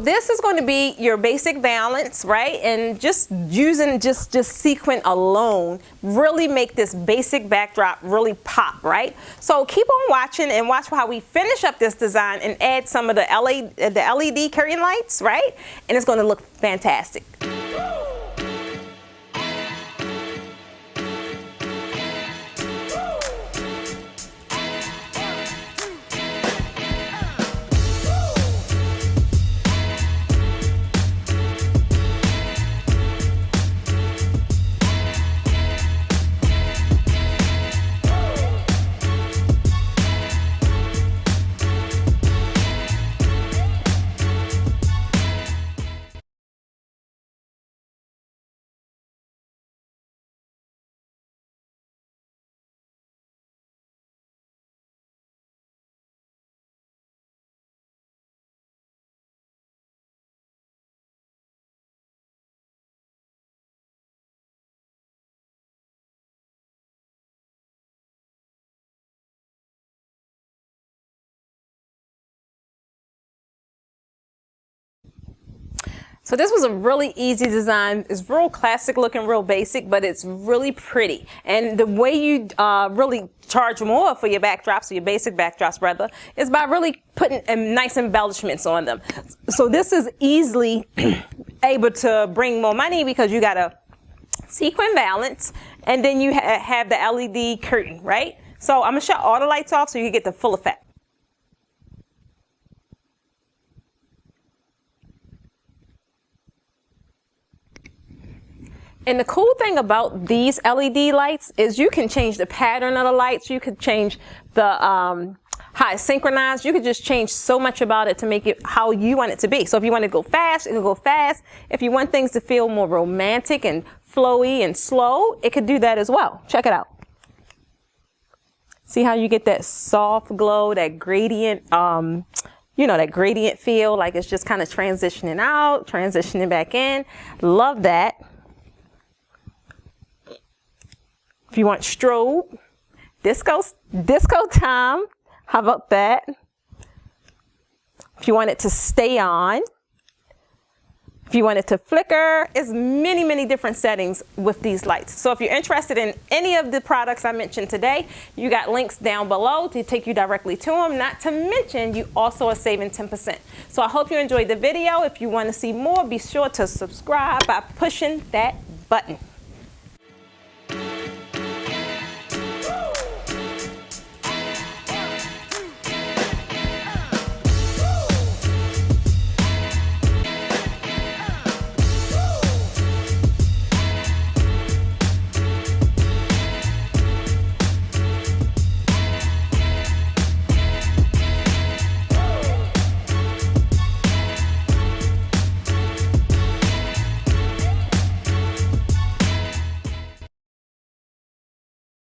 this is going to be your basic valance, right? And just using just sequin alone really make this basic backdrop really pop, right? So keep on watching and watch how we finish up this design and add some of the LED curtain lights, right? And it's going to look fantastic. So this was a really easy design. It's real classic looking, real basic, but it's really pretty. And the way you really charge more for your backdrops, or your basic backdrops rather, is by really putting nice embellishments on them. So this is easily able to bring more money because you got a sequin valance and then you have the LED curtain, right? So I'm gonna shut all the lights off so you can get the full effect. And the cool thing about these LED lights is you can change the pattern of the lights. You could change the how it's synchronized. You could just change so much about it to make it how you want it to be. So if you want to go fast, it can go fast. If you want things to feel more romantic and flowy and slow, it could do that as well. Check it out. See how you get that soft glow, that gradient, you know, that gradient feel, like it's just kind of transitioning out, transitioning back in. Love that. If you want strobe, disco time, how about that? If you want it to stay on, if you want it to flicker, it's many, many different settings with these lights. So if you're interested in any of the products I mentioned today, you got links down below to take you directly to them. Not to mention, you also are saving 10%. So I hope you enjoyed the video. If you want to see more, be sure to subscribe by pushing that button.